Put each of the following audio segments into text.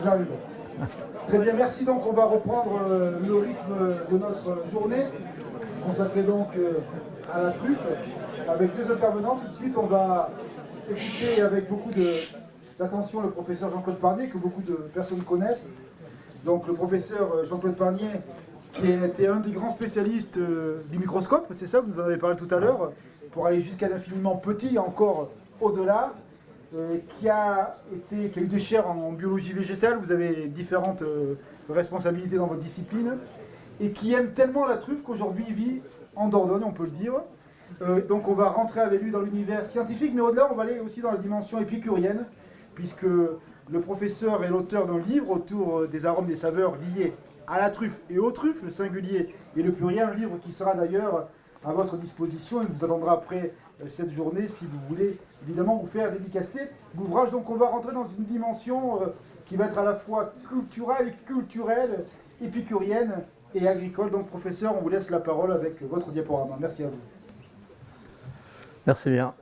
J'arrive. Très bien, merci. Donc on va reprendre le rythme de notre journée, consacrée donc à la truffe, avec deux intervenants. Tout de suite, on va écouter avec beaucoup d'attention le professeur Jean-Claude Parnier, que beaucoup de personnes connaissent. Donc le professeur Jean-Claude Parnier, qui était un des grands spécialistes du microscope, c'est ça, vous nous en avez parlé tout à l'heure, pour aller jusqu'à l'infiniment petit, encore au-delà. Qui a eu des chaires en biologie végétale, vous avez différentes responsabilités dans votre discipline, et qui aime tellement la truffe qu'aujourd'hui il vit en Dordogne, on peut le dire. Donc on va rentrer avec lui dans l'univers scientifique, mais au-delà on va aller aussi dans la dimension épicurienne, puisque le professeur est l'auteur d'un livre autour des arômes, des saveurs liés à la truffe et aux truffes, le singulier et le pluriel, un livre qui sera d'ailleurs à votre disposition. Il vous attendra après cette journée si vous voulez évidemment vous faire dédicacer l'ouvrage. Donc on va rentrer dans une dimension qui va être à la fois culturelle, épicurienne et agricole. Donc professeur, on vous laisse la parole avec votre diaporama. Merci à vous. Merci bien.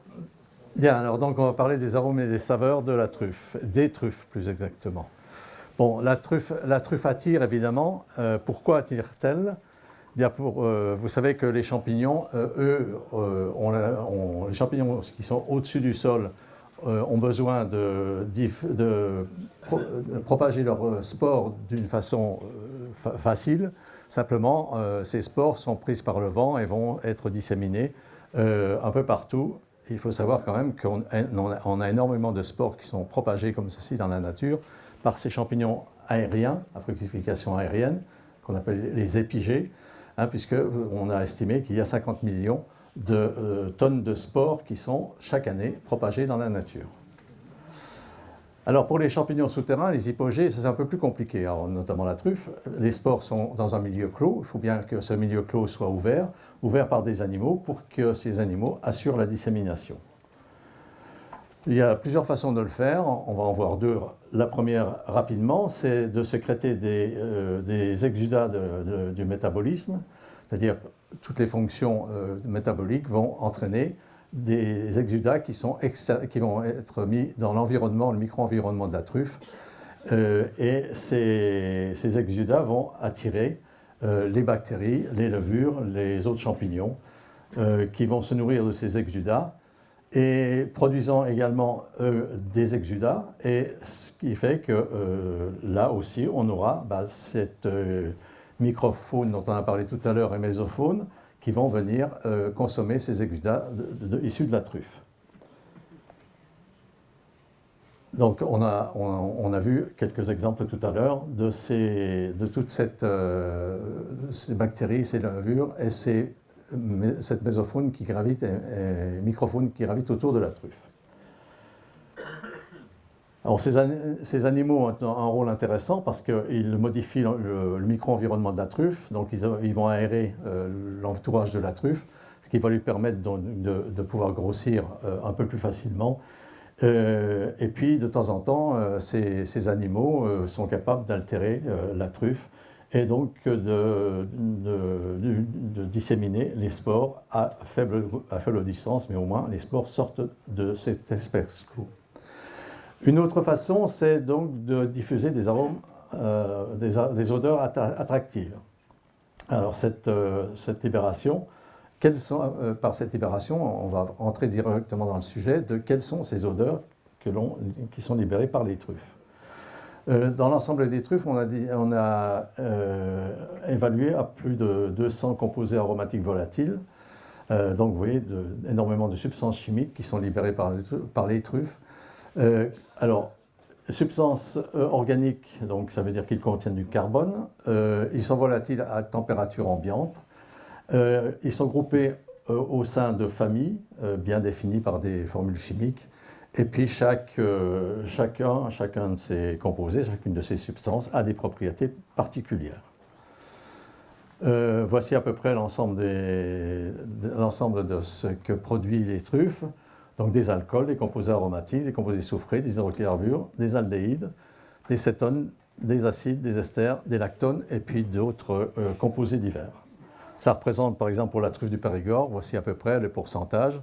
Bien, alors donc on va parler des arômes et des saveurs de la truffe, des truffes plus exactement. Bon, la truffe attire évidemment. Pourquoi attire-t-elle ? Bien vous savez que les champignons, les champignons qui sont au-dessus du sol ont besoin de propager leurs spores d'une façon facile. Simplement, ces spores sont prises par le vent et vont être disséminées un peu partout. Il faut savoir quand même qu'on a énormément de spores qui sont propagées comme ceci dans la nature par ces champignons aériens, à fructification aérienne, qu'on appelle les épigées. Puisqu'on a estimé qu'il y a 50 millions de tonnes de spores qui sont chaque année propagées dans la nature. Alors pour les champignons souterrains, les hypogées, c'est un peu plus compliqué, alors, notamment la truffe. Les spores sont dans un milieu clos, il faut bien que ce milieu clos soit ouvert par des animaux pour que ces animaux assurent la dissémination. Il y a plusieurs façons de le faire, on va en voir deux. La première, rapidement, c'est de sécréter des exudats du métabolisme, c'est-à-dire toutes les fonctions métaboliques vont entraîner des exudats qui vont être mis dans l'environnement, le micro-environnement de la truffe, et ces exudats vont attirer les bactéries, les levures, les autres champignons qui vont se nourrir de ces exudats, et produisant également des exudats, et ce qui fait que là aussi on aura cette microfaune dont on a parlé tout à l'heure et mésofaune qui vont venir consommer ces exudats issus de la truffe. Donc on a vu quelques exemples tout à l'heure de toute ces bactéries, ces levures et cette mésofaune qui gravite et microfaune qui gravite autour de la truffe. Alors ces animaux ont un rôle intéressant parce qu'ils modifient le micro-environnement de la truffe, donc ils vont aérer l'entourage de la truffe, ce qui va lui permettre de pouvoir grossir un peu plus facilement. Et puis de temps en temps, ces animaux sont capables d'altérer la truffe et donc de disséminer les spores à faible distance, mais au moins les spores sortent de cet espace clos. Une autre façon, c'est donc de diffuser des arômes, des odeurs attractives. Alors cette libération, par cette libération, on va entrer directement dans le sujet de quelles sont ces odeurs qui sont libérées par les truffes. Dans l'ensemble des truffes, on a évalué à plus de 200 composés aromatiques volatiles. Donc vous voyez, énormément de substances chimiques qui sont libérées par les truffes. Alors, substances organiques, donc ça veut dire qu'ils contiennent du carbone. Ils sont volatiles à température ambiante. Ils sont groupés au sein de familles bien définies par des formules chimiques. Et puis chacun de ces composés, chacune de ces substances a des propriétés particulières. Voici à peu près l'ensemble de ce que produisent les truffes. Donc des alcools, des composés aromatiques, des composés soufrés, des hydrocarbures, des aldéhydes, des cétones, des acides, des esters, des lactones et puis d'autres composés divers. Ça représente par exemple pour la truffe du Périgord, voici à peu près le pourcentage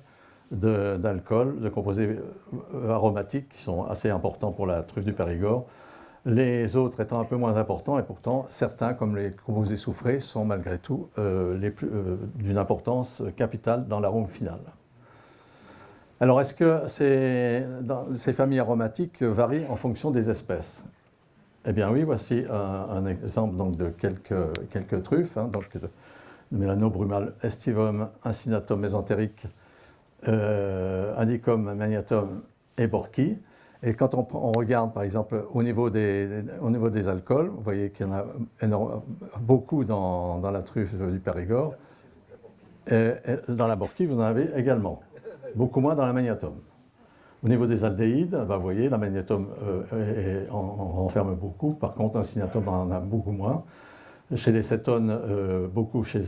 d'alcool, de composés aromatiques qui sont assez importants pour la truffe du Périgord. les autres étant un peu moins importants, et pourtant certains, comme les composés soufrés, sont malgré tout d'une importance capitale dans l'arôme final. Alors, est-ce que ces familles aromatiques varient en fonction des espèces? Eh bien oui, voici un exemple donc, de quelques truffes, donc de Mélanobrumal estivum, Incinatum mesenteric, Indicum magnatum et Borki. Et quand on regarde par exemple au niveau des alcools, vous voyez qu'il y en a beaucoup dans la truffe du Périgord. Et dans la Borki, vous en avez également. Beaucoup moins dans la magnatum. Au niveau des aldéhydes, vous voyez, la magnatum en renferme beaucoup. Par contre, l'incinatum en a beaucoup moins. Chez les cétones, beaucoup chez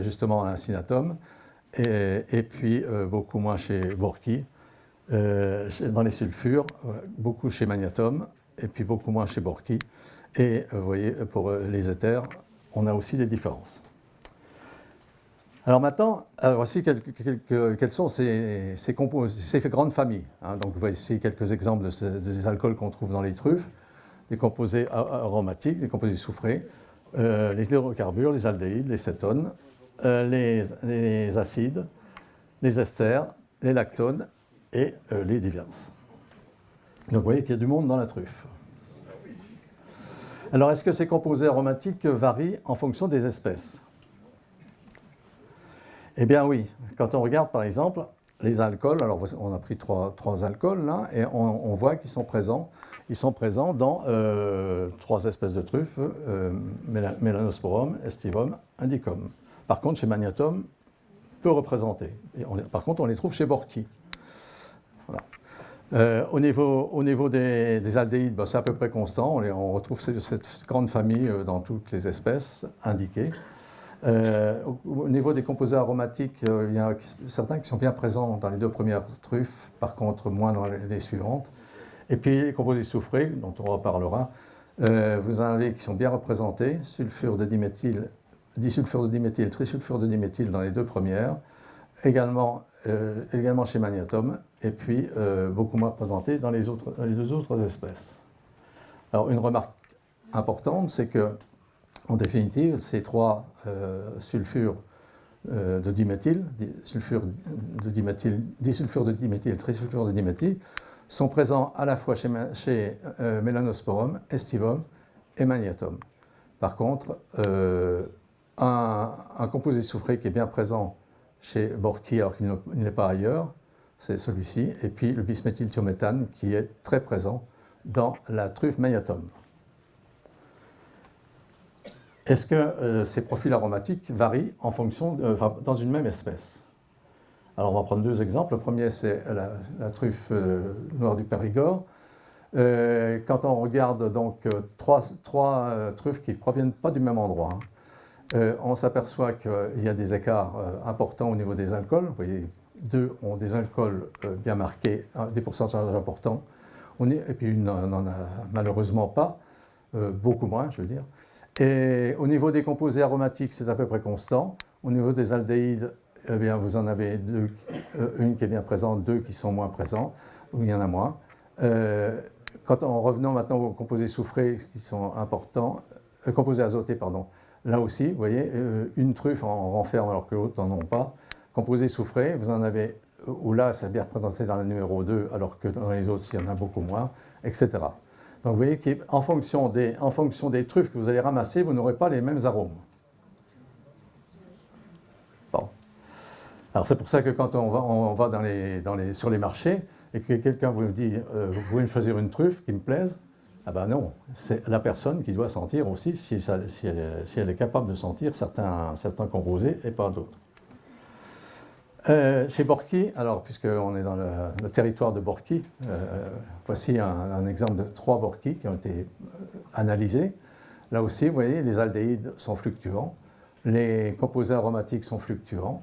justement l'incinatum. Et puis beaucoup moins chez Borki. Dans les sulfures, beaucoup chez magnatum. Et puis beaucoup moins chez Borki. Et vous voyez, pour les éthers, on a aussi des différences. Alors maintenant, voici quelles sont ces grandes familles. Donc voici quelques exemples des alcools qu'on trouve dans les truffes, des composés aromatiques, des composés soufrés, les hydrocarbures, les aldéhydes, les cétones, les acides, les esters, les lactones et les diverses. Donc vous voyez qu'il y a du monde dans la truffe. Alors est-ce que ces composés aromatiques varient en fonction des espèces ? Eh bien oui, quand on regarde par exemple les alcools, alors on a pris trois alcools là, et on voit qu'ils sont présents. Ils sont présents dans trois espèces de truffes, Melanosporum, Estivum, Indicum. Par contre, chez Magnatum, peu représentés. Par contre, on les trouve chez Borki. Voilà. Au niveau des aldéhydes, c'est à peu près constant. On retrouve cette grande famille dans toutes les espèces indiquées. Au niveau des composés aromatiques, il y a certains qui sont bien présents dans les deux premières truffes, par contre moins dans les suivantes. Et puis les composés soufrés, dont on reparlera, vous en avez qui sont bien représentés, sulfure de diméthyle, disulfure de diméthyle, trisulfure de diméthyle dans les deux premières, également chez Magnatum, et puis beaucoup moins représentés dans les deux autres espèces. Alors une remarque importante, c'est que en définitive, ces trois sulfures de diméthyle, disulfure de diméthyle, trisulfure de diméthyle, sont présents à la fois chez Melanosporum, Estivum et Magnatum. Par contre, un composé soufré qui est bien présent chez Borki, alors qu'il n'est pas ailleurs, c'est celui-ci, et puis le bisméthylthiométhane qui est très présent dans la truffe Magnatum. Est-ce que ces profils aromatiques varient en fonction dans une même espèce? Alors on va prendre deux exemples. Le premier, c'est la truffe noire du Périgord. Quand on regarde donc trois truffes qui ne proviennent pas du même endroit, on s'aperçoit qu'il y a des écarts importants au niveau des alcools. Vous voyez, deux ont des alcools bien marqués, des pourcentages importants. Et puis une n'en a malheureusement pas, beaucoup moins, je veux dire. Et au niveau des composés aromatiques, c'est à peu près constant. Au niveau des aldéhydes, eh bien, vous en avez deux, une qui est bien présente, deux qui sont moins présents, ou il y en a moins. En revenant maintenant aux composés soufrés qui sont importants, composés azotés, pardon, là aussi, vous voyez, une truffe en renferme alors que l'autre n'en ont pas. Composés soufrés, vous en avez, où là, c'est bien représenté dans le numéro 2, alors que dans les autres, il y en a beaucoup moins, etc. Donc vous voyez qu'en fonction des truffes que vous allez ramasser, vous n'aurez pas les mêmes arômes. Bon. Alors c'est pour ça que quand on va sur les marchés et que quelqu'un vous dit vous pouvez me choisir une truffe qui me plaise, ah ben non, c'est la personne qui doit sentir aussi si elle est capable de sentir certains composés et pas d'autres. Chez Borki, alors puisqu'on est dans le territoire de Borki, voici un exemple de 3 Borki qui ont été analysés. Là aussi, vous voyez, les aldéhydes sont fluctuants, les composés aromatiques sont fluctuants,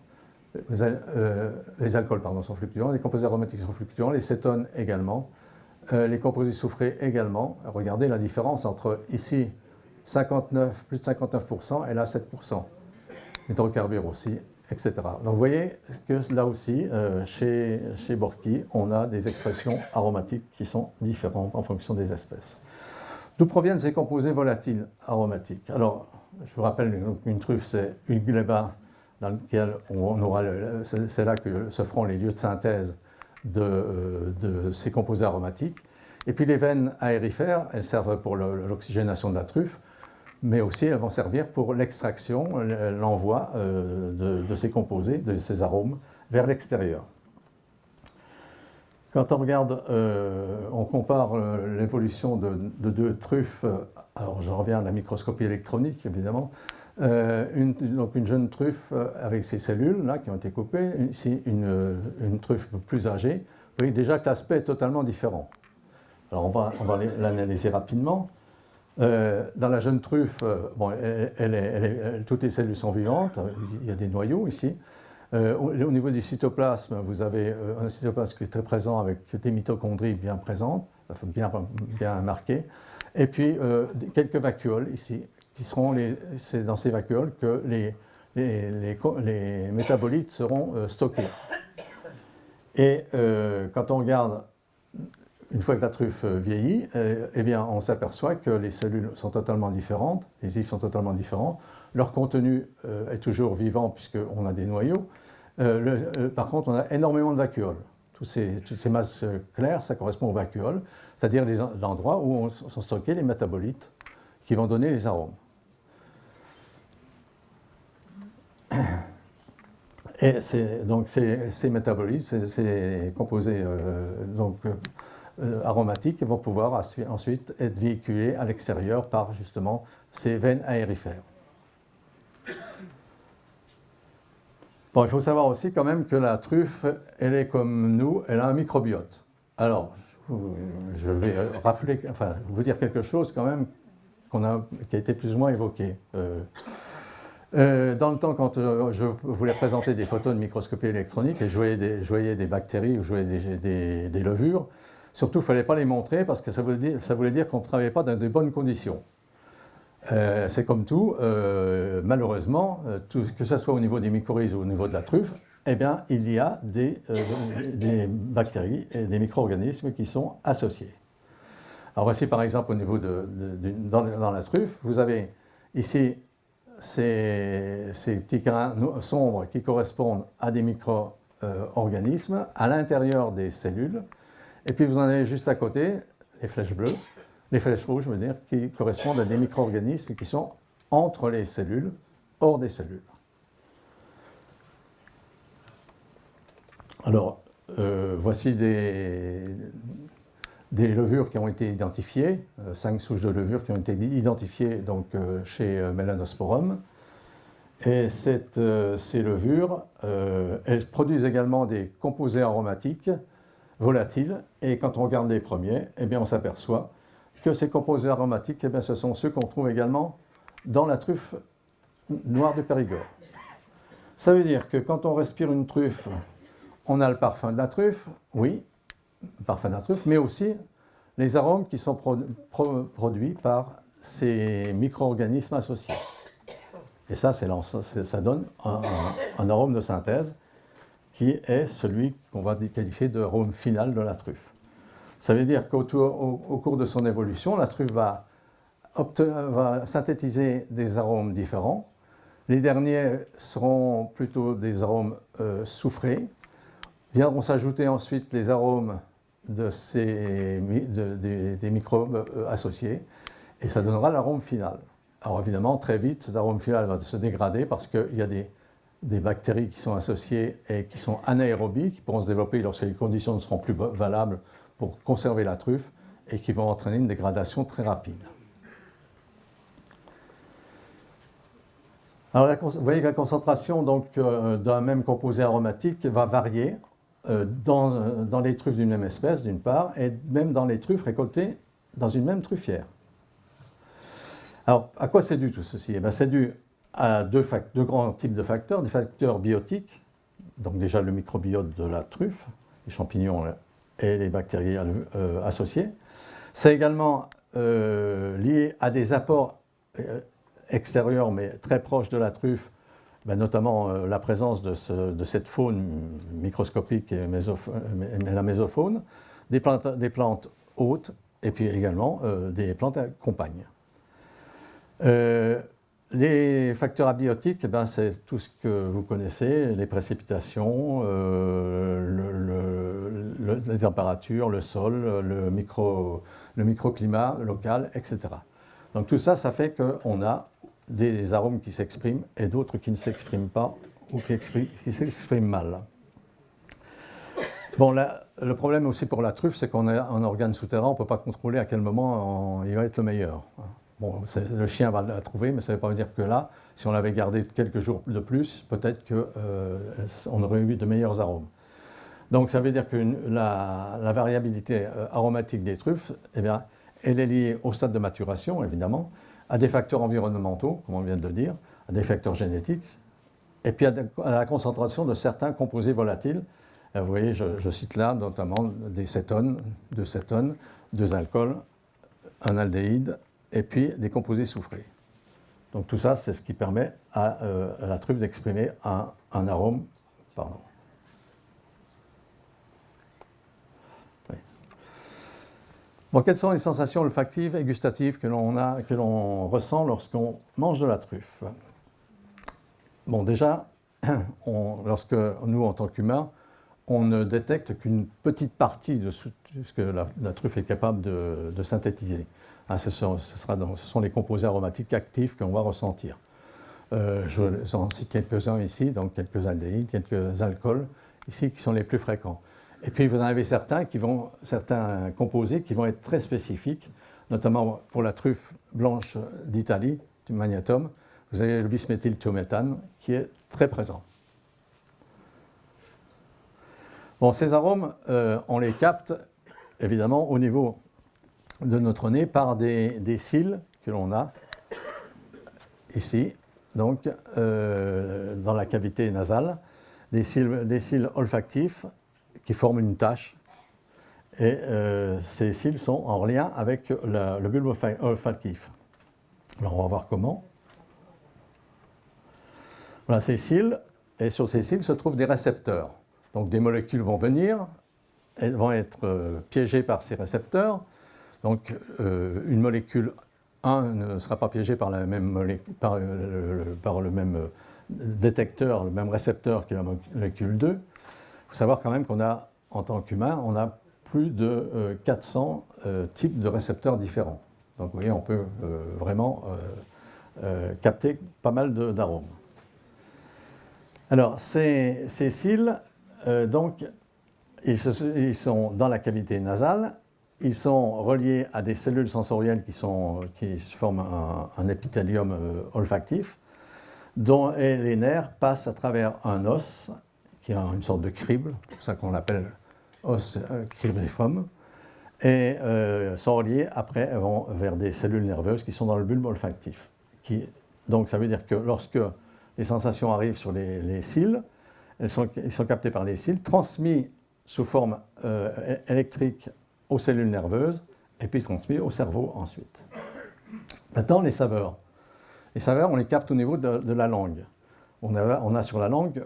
les alcools sont fluctuants, les composés aromatiques sont fluctuants, les cétones également, les composés soufrés également. Regardez la différence entre ici plus de 59% et là 7%. Hydrocarbures aussi, etc. Donc vous voyez que là aussi, chez Borki, on a des expressions aromatiques qui sont différentes en fonction des espèces. D'où proviennent ces composés volatiles aromatiques? Alors, je vous rappelle, une truffe, c'est une gleba dans laquelle on aura, c'est là que se feront les lieux de synthèse de ces composés aromatiques. Et puis les veines aérifères, elles servent pour l'oxygénation de la truffe, mais aussi elles vont servir pour l'extraction, l'envoi de ces composés, de ces arômes, vers l'extérieur. Quand on regarde, on compare l'évolution de deux truffes, alors je reviens à la microscopie électronique évidemment, donc une jeune truffe avec ses cellules là, qui ont été coupées, ici une truffe plus âgée, vous voyez déjà que l'aspect est totalement différent. Alors on va l'analyser rapidement. Dans la jeune truffe, bon, toutes les cellules sont vivantes, il y a des noyaux ici. Au niveau du cytoplasme, vous avez un cytoplasme qui est très présent avec des mitochondries bien présentes, bien marquées, et puis quelques vacuoles ici, qui seront c'est dans ces vacuoles que les métabolites seront stockés. Et quand on regarde, une fois que la truffe vieillit, eh bien, on s'aperçoit que les cellules sont totalement différentes, les ifs sont totalement différents, leur contenu est toujours vivant puisqu'on a des noyaux. Par contre, on a énormément de vacuoles. Toutes ces masses claires, ça correspond aux vacuoles, c'est-à-dire l'endroit où sont stockés les métabolites qui vont donner les arômes. Et donc ces métabolites, ces composés aromatiques vont pouvoir ensuite être véhiculés à l'extérieur par justement ces veines aérifères. Bon, il faut savoir aussi quand même que la truffe, elle est comme nous, elle a un microbiote. Alors, je vais vous dire quelque chose quand même qui a été plus ou moins évoqué. Dans le temps, quand je voulais présenter des photos de microscopie électronique et je voyais des bactéries ou je voyais des levures, surtout il ne fallait pas les montrer parce que ça voulait dire qu'on ne travaillait pas dans de bonnes conditions. C'est comme tout, malheureusement, que ce soit au niveau des mycorhizes ou au niveau de la truffe, eh bien, il y a des bactéries et des micro-organismes qui sont associés. Alors voici par exemple au niveau dans la truffe, vous avez ici ces petits grains sombres qui correspondent à des micro-organismes à l'intérieur des cellules, et puis vous en avez juste à côté les flèches bleues, les flèches rouges, je veux dire, qui correspondent à des micro-organismes qui sont entre les cellules, hors des cellules. Alors, voici des levures qui ont été identifiées, 5 souches de levures qui ont été identifiées donc, chez Melanosporum. Et ces levures, elles produisent également des composés aromatiques volatiles. Et quand on regarde les premiers, eh bien, on s'aperçoit que ces composés aromatiques, eh bien, ce sont ceux qu'on trouve également dans la truffe noire de Périgord. Ça veut dire que quand on respire une truffe, on a le parfum de la truffe, oui, le parfum de la truffe, mais aussi les arômes qui sont produits par ces micro-organismes associés. Et ça, ça donne un arôme de synthèse qui est celui qu'on va qualifier d'arôme final de la truffe. Ça veut dire qu'au cours de son évolution, la truffe va synthétiser des arômes différents. Les derniers seront plutôt des arômes soufrés. Viendront s'ajouter ensuite les arômes des microbes associés, et ça donnera l'arôme final. Alors évidemment, très vite, cet arôme final va se dégrader parce qu'il y a des bactéries qui sont associées et qui sont anaérobies, qui pourront se développer lorsque les conditions ne seront plus valables pour conserver la truffe et qui vont entraîner une dégradation très rapide. Alors vous voyez que la concentration d'un même composé aromatique va varier dans les truffes d'une même espèce, d'une part, et même dans les truffes récoltées dans une même truffière. Alors, à quoi c'est dû tout ceci? Eh bien, c'est dû à deux grands types de facteurs, des facteurs biotiques, donc déjà le microbiote de la truffe, les champignons et les bactéries associées. C'est également lié à des apports extérieurs, mais très proches de la truffe, notamment la présence de cette faune microscopique et la mésofaune, des plantes hôtes et puis également des plantes compagnes. Les facteurs abiotiques, eh ben, c'est tout ce que vous connaissez, les précipitations, les températures, le sol, le microclimat local, etc. Donc tout ça, ça fait qu'on a des arômes qui s'expriment et d'autres qui ne s'expriment pas ou qui s'expriment mal. Bon, là, le problème aussi pour la truffe, c'est qu'on a un organe souterrain, on ne peut pas contrôler à quel moment il va être le meilleur. Bon, le chien va la trouver, mais ça ne veut pas dire que là, si on l'avait gardé quelques jours de plus, peut-être qu'on aurait eu de meilleurs arômes. Donc ça veut dire que la variabilité aromatique des truffes, eh bien, elle est liée au stade de maturation, évidemment, à des facteurs environnementaux, comme on vient de le dire, à des facteurs génétiques, et puis à la concentration de certains composés volatiles. Vous voyez, je cite là notamment des cétones, deux alcools, un aldéhyde, et puis des composés soufrés. Donc tout ça, c'est ce qui permet à la truffe d'exprimer un arôme. Pardon. Oui. Bon, quelles sont les sensations olfactives et gustatives que l'on ressent lorsqu'on mange de la truffe? Bon, déjà, lorsque nous, en tant qu'humains, on ne détecte qu'une petite partie de ce que la truffe est capable de synthétiser. Hein, ce sont les composés aromatiques actifs qu'on va ressentir. Je vous en cite quelques-uns ici, donc quelques aldéhydes, quelques alcools, ici, qui sont les plus fréquents. Et puis vous en avez certains composés qui vont être très spécifiques, notamment pour la truffe blanche d'Italie, du Magnétum, vous avez le bisméthylthiométhane qui est très présent. Bon, ces arômes, on les capte évidemment au niveau de notre nez par des cils que l'on a ici, donc dans la cavité nasale, des cils olfactifs qui forment une tache. Et ces cils sont en lien avec le bulbe olfactif. Alors on va voir comment. Voilà ces cils, et sur ces cils se trouvent des récepteurs. Donc des molécules vont venir, elles vont être piégées par ces récepteurs. Donc une molécule 1 ne sera pas piégée par, le même détecteur, le même récepteur que la molécule 2. Il faut savoir quand même qu'on a, en tant qu'humain, on a plus de 400 types de récepteurs différents. Donc vous voyez, on peut vraiment capter pas mal d'arômes. Alors ces cils, donc, ils sont dans la cavité nasale, ils sont reliés à des cellules sensorielles qui forment un épithélium olfactif, et les nerfs passent à travers un os, qui a une sorte de crible, c'est pour ça qu'on l'appelle os cribriforme, et sont reliés après vers des cellules nerveuses qui sont dans le bulbe olfactif. Donc ça veut dire que lorsque les sensations arrivent sur les cils, ils sont captés par les cils, transmis sous forme électrique aux cellules nerveuses et puis transmis au cerveau ensuite. Maintenant, les saveurs. Les saveurs, on les capte au niveau de la langue. On a sur la langue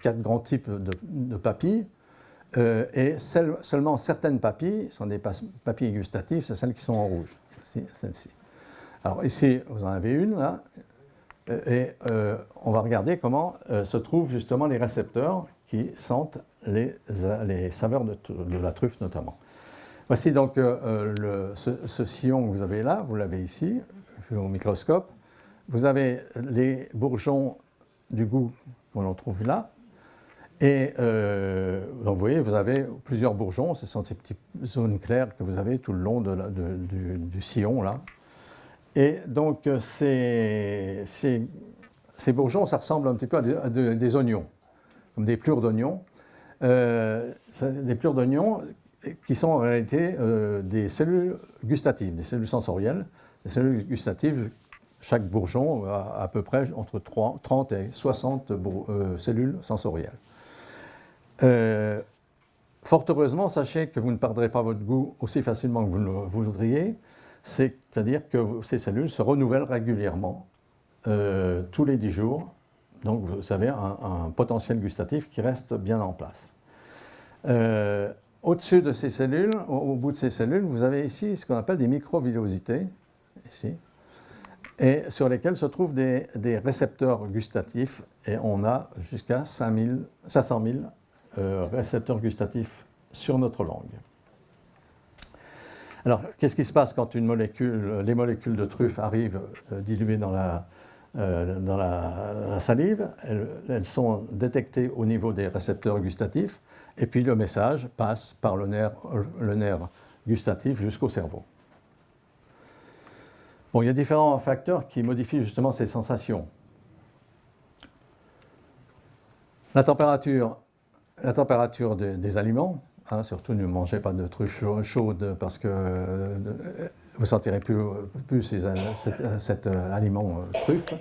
4 grands types de papilles et seulement certaines papilles sont des papilles gustatives, c'est celles qui sont en rouge, celles-ci. Alors ici, vous en avez une là. Et on va regarder comment se trouvent justement les récepteurs qui sentent les saveurs de la truffe notamment. Voici donc ce sillon que vous avez là, vous l'avez ici, au microscope. Vous avez les bourgeons du goût qu'on trouve là. Et donc vous voyez, vous avez plusieurs bourgeons, ce sont ces petites zones claires que vous avez tout le long du sillon là. Et donc ces bourgeons, ça ressemble un petit peu à des oignons, comme des plures d'oignons. Des plures d'oignons qui sont en réalité des cellules gustatives, des cellules sensorielles. Les cellules gustatives, chaque bourgeon a à peu près entre 30 et 60 cellules sensorielles. Fort heureusement, sachez que vous ne perdrez pas votre goût aussi facilement que vous le voudriez. C'est-à-dire que ces cellules se renouvellent régulièrement, tous les 10 jours. Donc vous avez un potentiel gustatif qui reste bien en place. au-dessus de ces cellules, au bout de ces cellules, vous avez ici ce qu'on appelle des microvillosités, ici, et sur lesquelles se trouvent des récepteurs gustatifs, et on a jusqu'à 500 000 récepteurs gustatifs sur notre langue. Alors, qu'est-ce qui se passe quand les molécules de truffe arrivent diluées dans la salive? Elles sont détectées au niveau des récepteurs gustatifs, et puis le message passe par le nerf gustatif jusqu'au cerveau. Bon, il y a différents facteurs qui modifient justement ces sensations. La température des aliments, hein, surtout ne mangez pas de truffes chaudes parce que vous ne sentirez plus cet aliment truffe.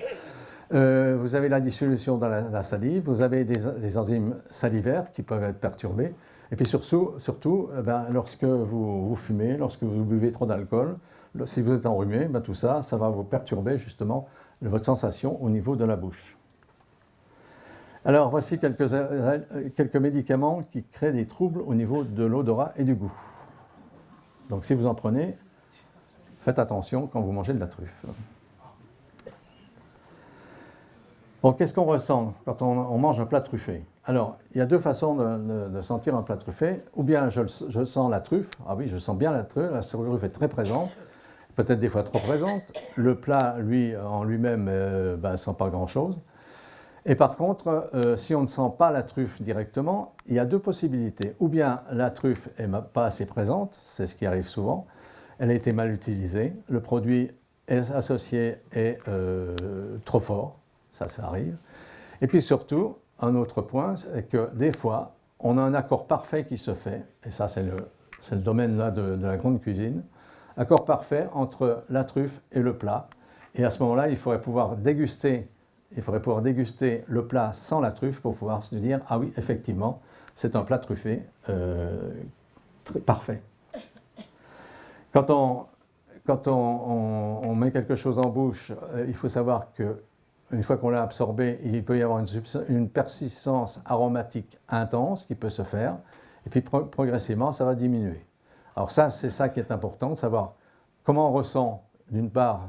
Vous avez la dissolution dans la salive, vous avez des enzymes salivaires qui peuvent être perturbées, et puis surtout lorsque vous fumez, lorsque vous buvez trop d'alcool, si vous êtes enrhumé, tout ça va vous perturber justement votre sensation au niveau de la bouche. Alors voici quelques médicaments qui créent des troubles au niveau de l'odorat et du goût. Donc si vous en prenez, faites attention quand vous mangez de la truffe. Bon, qu'est-ce qu'on ressent quand on mange un plat truffé? Alors, il y a deux façons de sentir un plat truffé. Ou bien je sens la truffe. Ah oui, je sens bien la truffe est très présente, peut-être des fois trop présente. Le plat, en lui-même, ne sent pas grand-chose. Et par contre, si on ne sent pas la truffe directement, il y a deux possibilités. Ou bien la truffe n'est pas assez présente, c'est ce qui arrive souvent, elle a été mal utilisée, le produit associé est trop fort, ça arrive. Et puis surtout, un autre point, c'est que des fois, on a un accord parfait qui se fait, et ça c'est le domaine là de la grande cuisine, accord parfait entre la truffe et le plat. Et à ce moment-là, il faudrait pouvoir déguster le plat sans la truffe pour pouvoir se dire « Ah oui, effectivement, c'est un plat truffé parfait ». Quand on met quelque chose en bouche, il faut savoir qu'une fois qu'on l'a absorbé, il peut y avoir une persistance aromatique intense qui peut se faire, et puis progressivement, ça va diminuer. Alors c'est ça qui est important, de savoir comment on ressent, d'une part,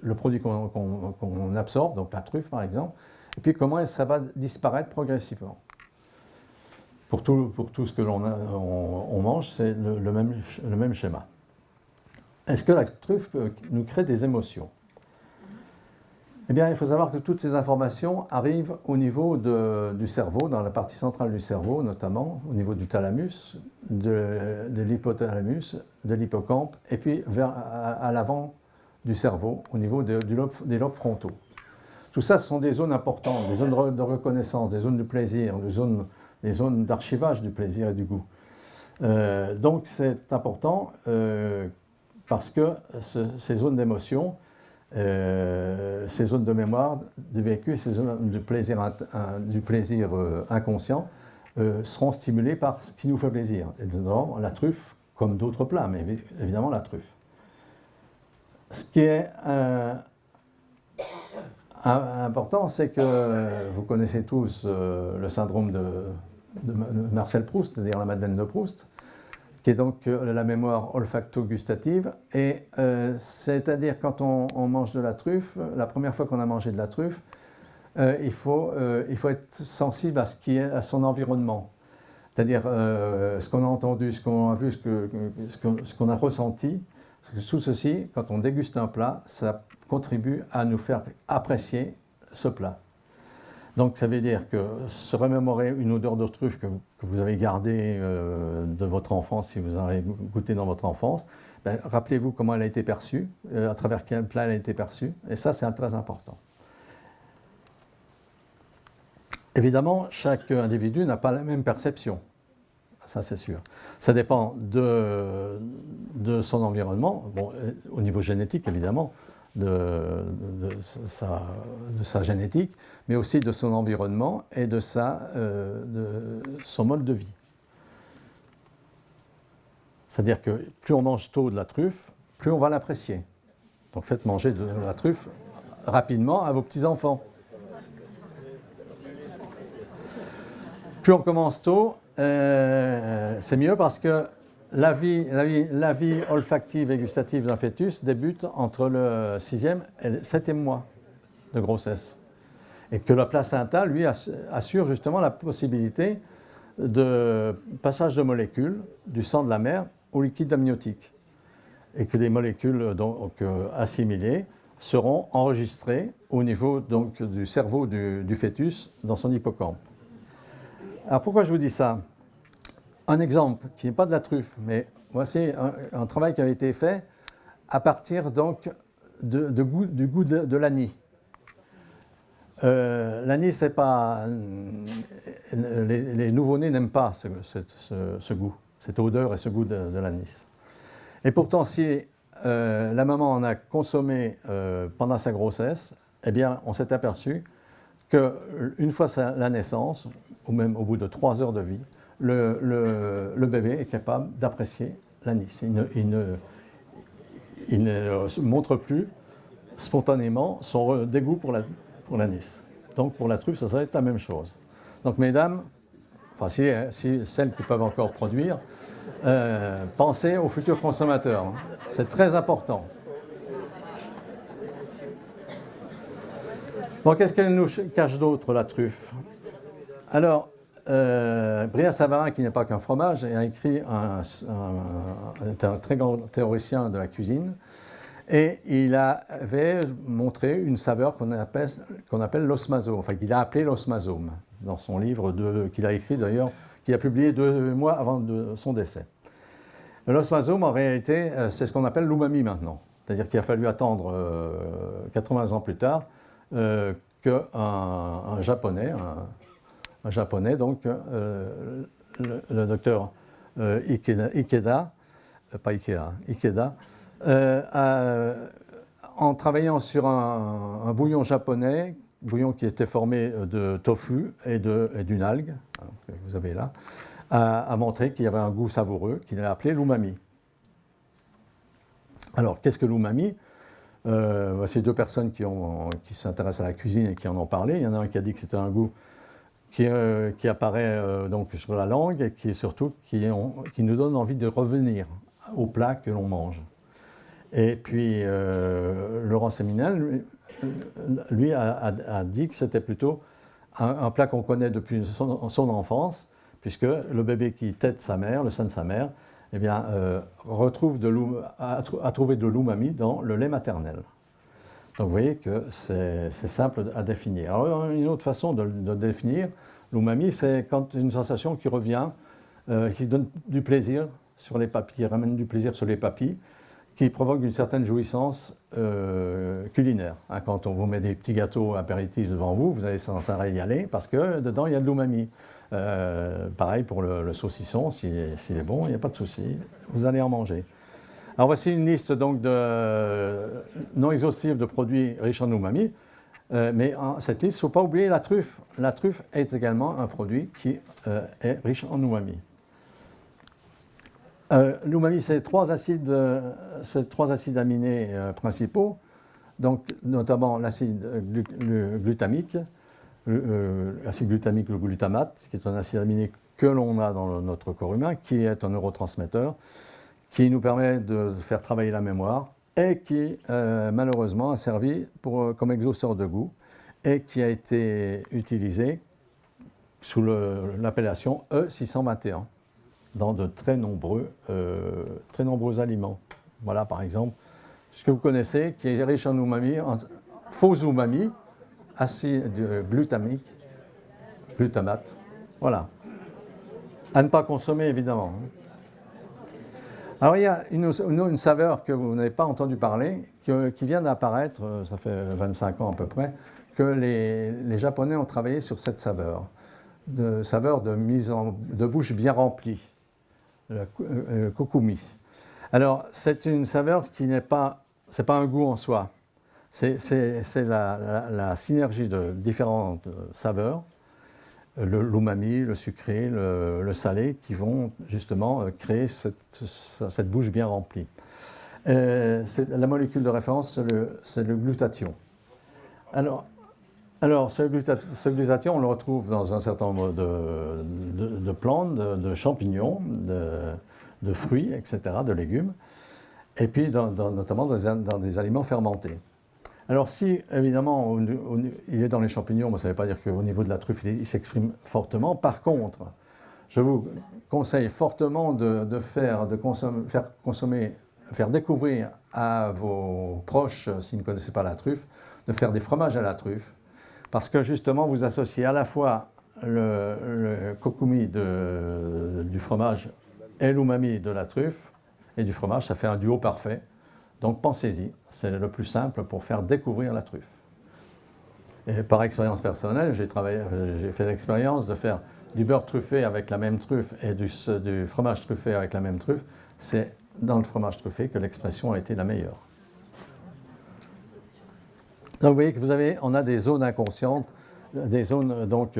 le produit qu'on absorbe, donc la truffe par exemple, et puis comment ça va disparaître progressivement. Pour tout ce que l'on mange, c'est le même schéma. Est-ce que la truffe nous crée des émotions? Eh bien, il faut savoir que toutes ces informations arrivent au niveau du cerveau, dans la partie centrale du cerveau notamment, au niveau du thalamus, de l'hypothalamus, de l'hippocampe, et puis à l'avant du cerveau, au niveau des lobes frontaux. Tout ça, ce sont des zones importantes, des zones de reconnaissance, des zones de plaisir, des zones d'archivage du plaisir et du goût. Donc c'est important parce que ces zones d'émotion, ces zones de mémoire, du vécu, ces zones du plaisir inconscient seront stimulées par ce qui nous fait plaisir. Et notamment la truffe, comme d'autres plats, mais évidemment la truffe. Ce qui est important, c'est que vous connaissez tous le syndrome de Marcel Proust, c'est-à-dire la Madeleine de Proust, qui est donc la mémoire olfacto-gustative. Et c'est-à-dire quand on mange de la truffe, la première fois qu'on a mangé de la truffe, il faut être sensible à son environnement. C'est-à-dire ce qu'on a entendu, ce qu'on a vu, ce qu'on a ressenti. Tout ceci, quand on déguste un plat, ça contribue à nous faire apprécier ce plat. Donc ça veut dire que se remémorer une odeur de truffe que vous avez gardée de votre enfance, si vous en avez goûté dans votre enfance, rappelez-vous comment elle a été perçue, à travers quel plat elle a été perçue, et ça c'est très important. Évidemment, chaque individu n'a pas la même perception. Ça, c'est sûr. Ça dépend de son environnement, bon, au niveau génétique, évidemment, de sa génétique, mais aussi de son environnement et de son mode de vie. C'est-à-dire que plus on mange tôt de la truffe, plus on va l'apprécier. Donc faites manger de la truffe rapidement à vos petits-enfants. Plus on commence tôt, c'est mieux parce que la vie olfactive et gustative d'un fœtus débute entre le 6e et le 7e mois de grossesse. Et que le placenta, lui, assure justement la possibilité de passage de molécules du sang de la mère au liquide amniotique. Et que les molécules donc, assimilées seront enregistrées au niveau donc, du cerveau du fœtus dans son hippocampe. Alors pourquoi je vous dis ça? Un exemple qui n'est pas de la truffe, mais voici un travail qui a été fait à partir donc du goût de l'anis. L'anis, c'est pas. Les nouveau-nés n'aiment pas ce goût, cette odeur et ce goût de l'anis. Et pourtant, si la maman en a consommé pendant sa grossesse, eh bien, on s'est aperçu qu'une fois la naissance, ou même au bout de 3 heures de vie, le bébé est capable d'apprécier l'anis. Il ne montre plus spontanément son dégoût pour l'anis. Donc pour la truffe, ça va être la même chose. Donc mesdames, enfin si celles qui peuvent encore produire, pensez aux futurs consommateurs. C'est très important. Bon, qu'est-ce qu'elle nous cache d'autre, la truffe? Alors, Brillat Savarin, qui n'est pas qu'un fromage, a écrit est un très grand théoricien de la cuisine, et il avait montré une saveur qu'on appelle l'osmasome, enfin qu'il a appelé l'osmasome, dans son livre qu'il a écrit d'ailleurs, qu'il a publié 2 mois avant son décès. L'osmasome, en réalité, c'est ce qu'on appelle l'umami maintenant. C'est-à-dire qu'il a fallu attendre 80 ans plus tard qu'un japonais, donc le docteur Ikeda, en travaillant sur un bouillon japonais, bouillon qui était formé de tofu et d'une algue, que vous avez là, a montré qu'il y avait un goût savoureux qu'il a appelé l'umami. Alors, qu'est-ce que l'umami? Voici 2 personnes qui s'intéressent à la cuisine et qui en ont parlé. Il y en a un qui a dit que c'était un goût qui apparaît donc sur la langue et qui nous donne envie de revenir au plat que l'on mange. Et puis Laurent Séminel, lui a dit que c'était plutôt un plat qu'on connaît depuis son enfance, puisque le bébé qui tète sa mère, le sein de sa mère, eh bien, a trouvé de l'umami dans le lait maternel. Donc vous voyez que c'est simple à définir. Alors une autre façon de définir l'umami, c'est quand une sensation qui revient, qui donne du plaisir sur les papilles, qui ramène du plaisir sur les papilles, qui provoque une certaine jouissance culinaire. Hein, quand on vous met des petits gâteaux apéritifs devant vous, vous allez sans arrêt y aller parce que dedans il y a de l'umami. Pareil pour le saucisson, s'il est bon, il n'y a pas de souci, vous allez en manger. Alors voici une liste donc non exhaustive de produits riches en umami, mais cette liste, il ne faut pas oublier la truffe. La truffe est également un produit qui est riche en umami. L'umami, c'est 3 acides aminés principaux, donc notamment l'acide glutamique, l'acide glutamique, le glutamate, qui est un acide aminé que l'on a dans notre corps humain, qui est un neurotransmetteur, qui nous permet de faire travailler la mémoire et qui, malheureusement, a servi comme exhausteur de goût et qui a été utilisé sous l'appellation E621 dans de très nombreux aliments. Voilà, par exemple, ce que vous connaissez, qui est riche en umami, en faux umami, acide glutamique, glutamate. Voilà. À ne pas consommer, évidemment. Alors, il y a une saveur que vous n'avez pas entendu parler, qui vient d'apparaître, ça fait 25 ans à peu près, que les Japonais ont travaillé sur cette saveur de bouche bien remplie, le kokumi. Alors, c'est une saveur qui n'est pas un goût en soi, c'est la synergie de différentes saveurs, l'umami, le sucré, le salé, qui vont justement créer cette bouche bien remplie. La molécule de référence, c'est le glutathion. Alors, Alors, ce glutathion, on le retrouve dans un certain nombre de plantes, de champignons, de fruits, etc., de légumes, et puis notamment dans des aliments fermentés. Alors si, évidemment, il est dans les champignons, ça ne veut pas dire qu'au niveau de la truffe, il s'exprime fortement. Par contre, je vous conseille fortement de faire découvrir à vos proches, s'ils ne connaissaient pas la truffe, de faire des fromages à la truffe, parce que justement, vous associez à la fois le kokumi du fromage et l'umami de la truffe et du fromage, ça fait un duo parfait. Donc pensez-y, c'est le plus simple pour faire découvrir la truffe. Et par expérience personnelle, j'ai fait l'expérience de faire du beurre truffé avec la même truffe et du fromage truffé avec la même truffe. C'est dans le fromage truffé que l'expression a été la meilleure. Donc vous voyez que on a des zones inconscientes, des zones donc,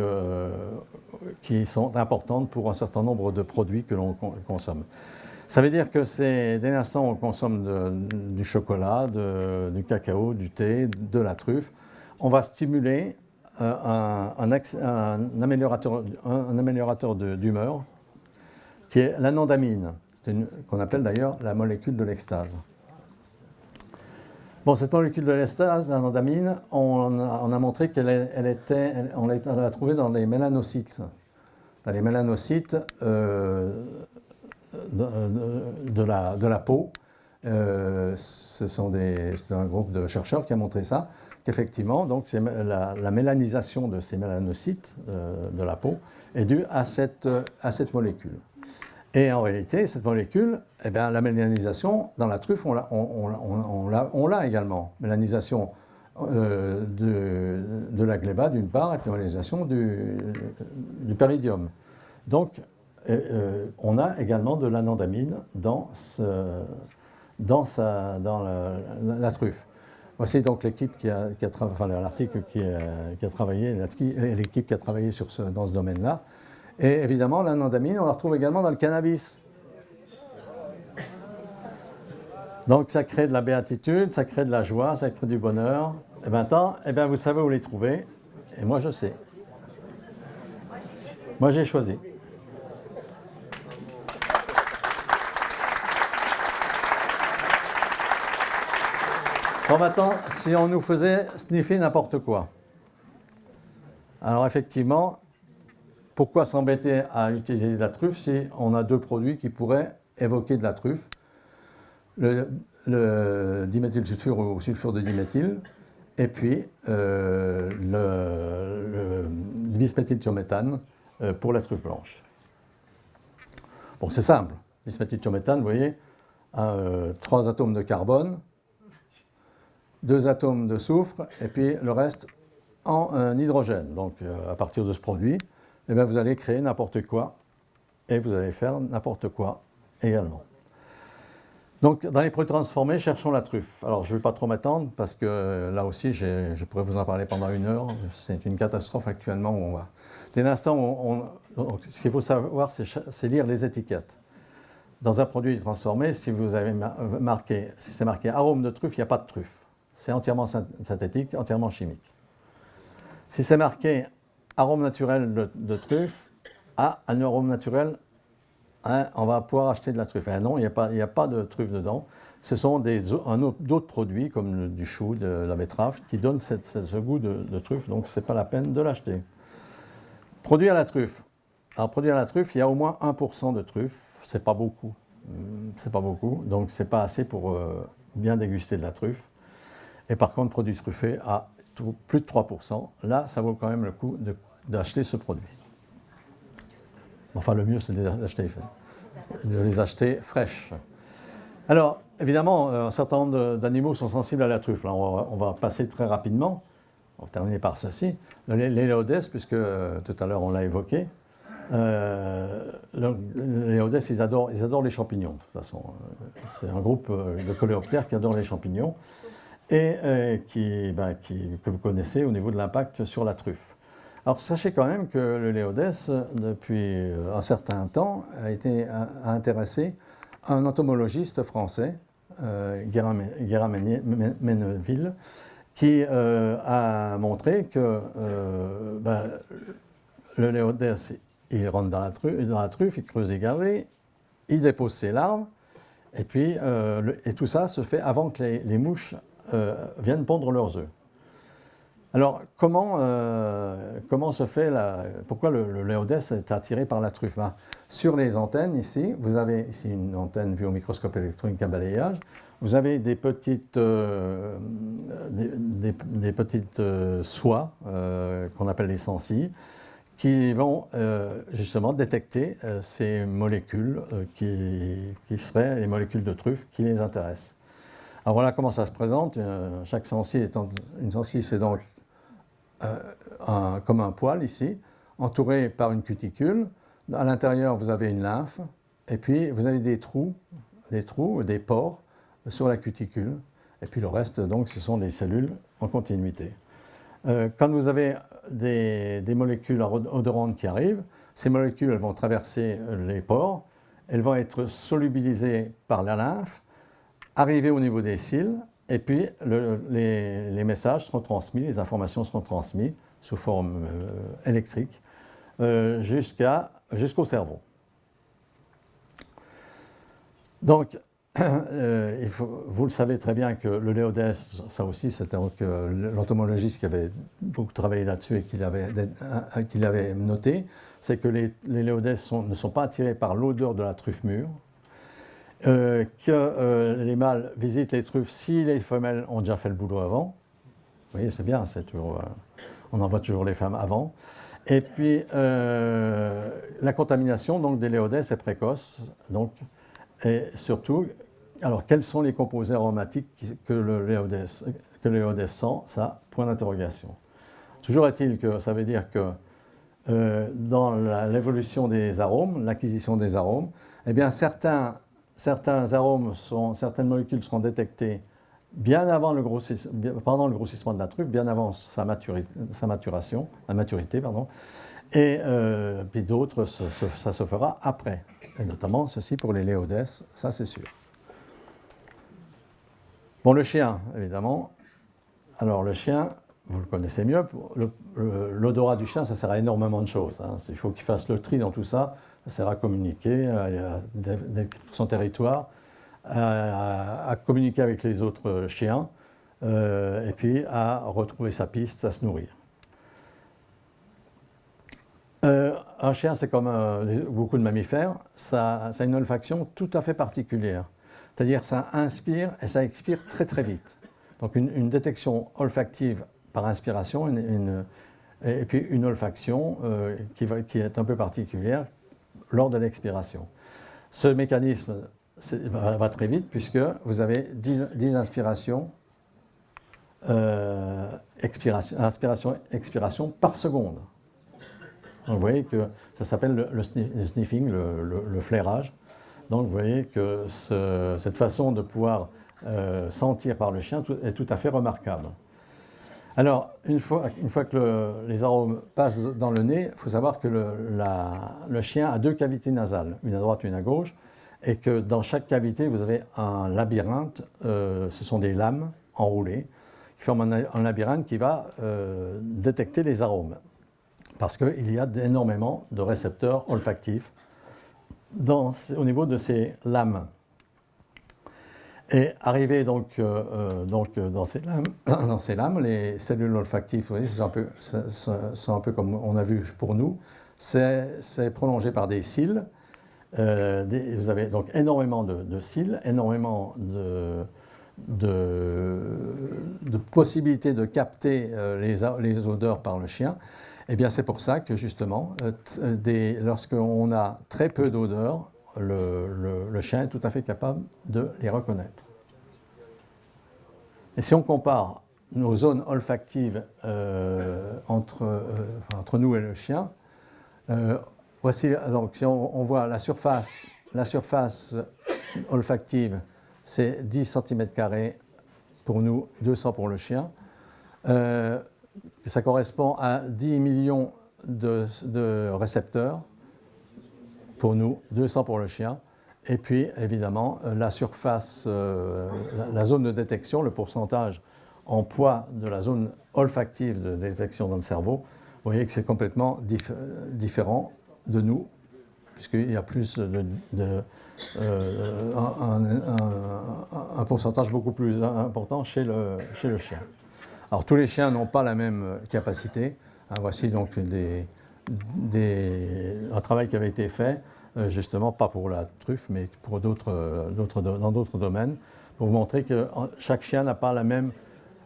qui sont importantes pour un certain nombre de produits que l'on consomme. Ça veut dire que dès l'instant où on consomme du chocolat, du cacao, du thé, de la truffe, on va stimuler un améliorateur d'humeur qui est l'anandamine, qu'on appelle d'ailleurs la molécule de l'extase. Bon, cette molécule de l'extase, l'anandamine, on a montré on l'a trouvée dans les mélanocytes. Dans les mélanocytes de la peau. C'est un groupe de chercheurs qui a montré ça, qu'effectivement, donc, la mélanisation de ces mélanocytes de la peau est due à cette molécule. Et en réalité, cette molécule, eh bien, la mélanisation, dans la truffe, on l'a également. Mélanisation de la gléba, d'une part, et mélanisation du péridium. Donc, on a également de l'anandamine dans la truffe. Voici donc l'équipe l'article qui a travaillé, l'équipe qui a travaillé dans ce domaine-là. Et évidemment, l'anandamine, on la retrouve également dans le cannabis. Donc ça crée de la béatitude, ça crée de la joie, ça crée du bonheur. Et maintenant, vous savez où les trouver. Et moi, je sais. Moi, j'ai choisi. Bon, maintenant, si on nous faisait sniffer n'importe quoi. Alors effectivement, pourquoi s'embêter à utiliser de la truffe si on a deux produits qui pourraient évoquer de la truffe, le diméthylsulfure ou sulfure de diméthyle, et puis le bisméthylthiométhane pour la truffe blanche. Bon, c'est simple. Bisméthylthiométhane, vous voyez, 3 atomes de carbone, 2 atomes de soufre, et puis le reste en hydrogène. Donc à partir de ce produit, vous allez créer n'importe quoi, et vous allez faire n'importe quoi également. Donc dans les produits transformés, cherchons la truffe. Alors je ne vais pas trop m'attendre, parce que là aussi, je pourrais vous en parler pendant 1 heure. C'est une catastrophe actuellement où on va. Dès l'instant, ce qu'il faut savoir, c'est lire les étiquettes. Dans un produit transformé, si c'est marqué arôme de truffe, il n'y a pas de truffe. C'est entièrement synthétique, entièrement chimique. Si c'est marqué arôme naturel de truffe, un arôme naturel, on va pouvoir acheter de la truffe. Non, il n'y a pas de truffe dedans. Ce sont d'autres produits, comme du chou, de la betterave, qui donnent ce goût de truffe, donc ce n'est pas la peine de l'acheter. Produit à la truffe. Alors, produit à la truffe, il y a au moins 1% de truffe. C'est pas beaucoup. Donc c'est pas assez pour bien déguster de la truffe. Et par contre, produit truffé à plus de 3%, là, ça vaut quand même le coup d'acheter ce produit. Enfin, le mieux, c'est de les acheter fraîches. Alors, évidemment, un certain nombre d'animaux sont sensibles à la truffe. Là, on va passer très rapidement. On va terminer par ceci. Les léodès, puisque tout à l'heure, on l'a évoqué. Les léodès, ils adorent les champignons, de toute façon. C'est un groupe de coléoptères qui adore les champignons. Et que vous connaissez au niveau de l'impact sur la truffe. Alors sachez quand même que le léodès, depuis un certain temps, a intéressé un entomologiste français, Guérin Menneville, qui a montré que le léodès, il rentre dans la truffe, il creuse des galeries, il dépose ses larves, et puis et tout ça se fait avant que les mouches viennent pondre leurs œufs. Alors, comment se fait pourquoi le léodès est attiré par la truffe? Sur les antennes, ici, vous avez ici une antenne vue au microscope électronique à balayage. Vous avez des petites soies qu'on appelle les sensies, qui vont justement détecter ces molécules qui seraient les molécules de truffe qui les intéressent. Alors voilà comment ça se présente. Chaque sensie étant une sensie, c'est donc comme un poil ici, entouré par une cuticule. À l'intérieur, vous avez une lymphe, et puis vous avez des trous, des pores sur la cuticule, et puis le reste, donc, ce sont des cellules en continuité. Quand vous avez des molécules odorantes qui arrivent, ces molécules elles vont traverser les pores, elles vont être solubilisées par la lymphe, arriver au niveau des cils, et puis les messages seront transmis, les informations seront transmises sous forme électrique jusqu'au cerveau. Donc, vous le savez très bien que le léodès, ça aussi, c'était l'entomologiste qui avait beaucoup travaillé là-dessus et qui l'avait noté, c'est que les léodès ne sont pas attirés par l'odeur de la truffe mûre, que les mâles visitent les truffes si les femelles ont déjà fait le boulot avant. Vous voyez, c'est bien, c'est toujours, on envoie toujours les femmes avant. Et puis, la contamination donc, des léodès est précoce. Donc, et surtout, alors quels sont les composés aromatiques que le léodès sent? Ça, point d'interrogation. Toujours est-il que ça veut dire que dans l'évolution des arômes, l'acquisition des arômes, eh bien certains arômes, certaines molécules seront détectées bien avant pendant le grossissement de la truffe, bien avant sa maturité, et puis d'autres, ça se fera après. Et notamment ceci pour les léodès, ça c'est sûr. Bon, le chien, évidemment. Alors le chien, vous le connaissez mieux, l'odorat du chien, ça sert à énormément de choses. Il faut qu'il fasse le tri dans tout ça, ça sert à communiquer, à décrire son territoire, à communiquer avec les autres chiens, et puis à retrouver sa piste, à se nourrir. Un chien, c'est comme beaucoup de mammifères, ça a une olfaction tout à fait particulière. C'est-à-dire ça inspire et ça expire très très vite. Donc une détection olfactive par inspiration et puis une olfaction qui est un peu particulière lors de l'expiration. Ce mécanisme va très vite puisque vous avez 10 inspirations, inspiration, expiration par seconde. Donc vous voyez que ça s'appelle le sniffing, le flairage. Donc vous voyez que cette façon de pouvoir sentir par le chien est tout à fait remarquable. Alors, une fois que les arômes passent dans le nez, il faut savoir que le chien a 2 cavités nasales, une à droite et une à gauche, et que dans chaque cavité, vous avez un labyrinthe, ce sont des lames enroulées, qui forment un labyrinthe qui va détecter les arômes. Parce qu'il y a énormément de récepteurs olfactifs au niveau de ces lames. Et arrivé donc dans ces lames, les cellules olfactives, vous voyez, c'est un peu comme on a vu pour nous, c'est prolongé par des cils. Vous avez donc énormément de cils, énormément de possibilités de capter les odeurs par le chien. Eh bien, c'est pour ça que justement, lorsqu'on a très peu d'odeurs, le chien est tout à fait capable de les reconnaître. Et si on compare nos zones olfactives entre nous et le chien, voici, donc, si on voit la surface olfactive, c'est 10 cm² pour nous, 200 pour le chien. Ça correspond à 10 millions de récepteurs pour nous, 200 pour le chien. Et puis, évidemment, la surface, la zone de détection, le pourcentage en poids de la zone olfactive de détection dans le cerveau, vous voyez que c'est complètement différent de nous, puisqu'il y a plus un pourcentage beaucoup plus important chez le chien. Alors tous les chiens n'ont pas la même capacité. Voici donc un travail qui avait été fait, justement pas pour la truffe, mais pour dans d'autres domaines, pour vous montrer que chaque chien n'a pas la même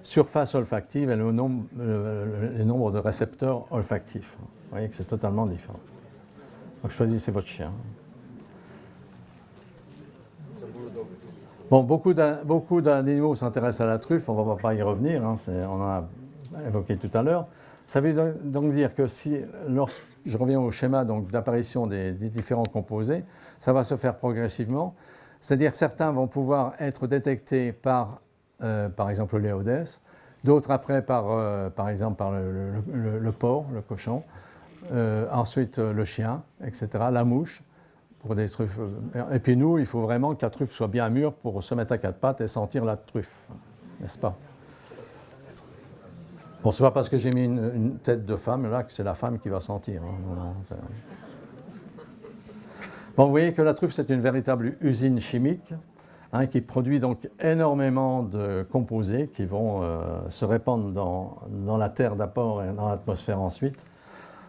surface olfactive et le nombre de récepteurs olfactifs. Vous voyez que c'est totalement différent. Donc choisissez votre chien. Bon, beaucoup d'animaux s'intéressent à la truffe, on ne va pas y revenir, hein, on en a évoqué tout à l'heure. Ça veut donc dire que lorsque je reviens au schéma d'apparition des différents composés, ça va se faire progressivement. C'est-à-dire que certains vont pouvoir être détectés par exemple le léodès, d'autres après par exemple par le porc, le cochon, ensuite le chien, etc., la mouche, pour des truffes. Et puis nous, il faut vraiment que la truffe soit bien mûre pour se mettre à quatre pattes et sentir la truffe, n'est-ce pas? Bon, c'est pas parce que j'ai mis une tête de femme là que c'est la femme qui va sentir. Hein. Bon, vous voyez que la truffe, c'est une véritable usine chimique, hein, qui produit donc énormément de composés qui vont se répandre dans la terre d'abord et dans l'atmosphère ensuite.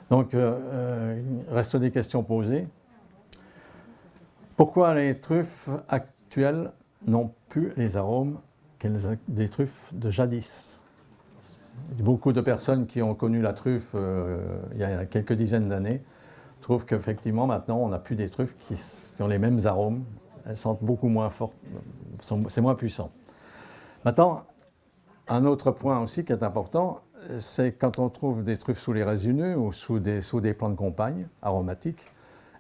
Donc, il reste des questions posées. Pourquoi les truffes actuelles n'ont plus les arômes des truffes de jadis? Il y a beaucoup de personnes qui ont connu la truffe il y a quelques dizaines d'années trouvent qu'effectivement maintenant on n'a plus des truffes qui ont les mêmes arômes, elles sentent beaucoup moins fortes, c'est moins puissant. Maintenant, un autre point aussi qui est important, c'est quand on trouve des truffes sous les résineux ou sous des plantes de compagne aromatiques,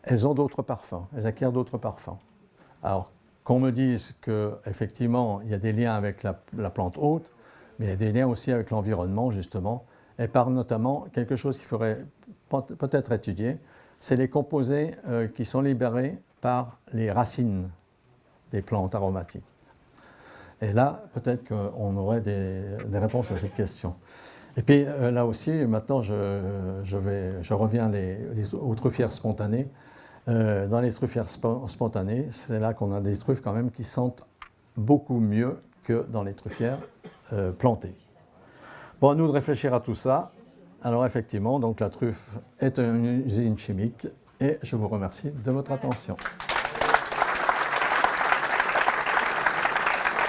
elles ont d'autres parfums, elles acquièrent d'autres parfums. Alors qu'on me dise qu'effectivement il y a des liens avec la plante hôte, mais il y a des liens aussi avec l'environnement, justement, et par notamment quelque chose qu'il faudrait peut-être étudier, c'est les composés qui sont libérés par les racines des plantes aromatiques. Et là, peut-être qu'on aurait des réponses à cette question. Et puis là aussi, maintenant, je reviens aux truffières spontanées. Dans les truffières spontanées, c'est là qu'on a des truffes quand même qui sentent beaucoup mieux que dans les truffières plantées. Bon, à nous de réfléchir à tout ça. Alors effectivement, donc la truffe est une usine chimique et je vous remercie de votre attention.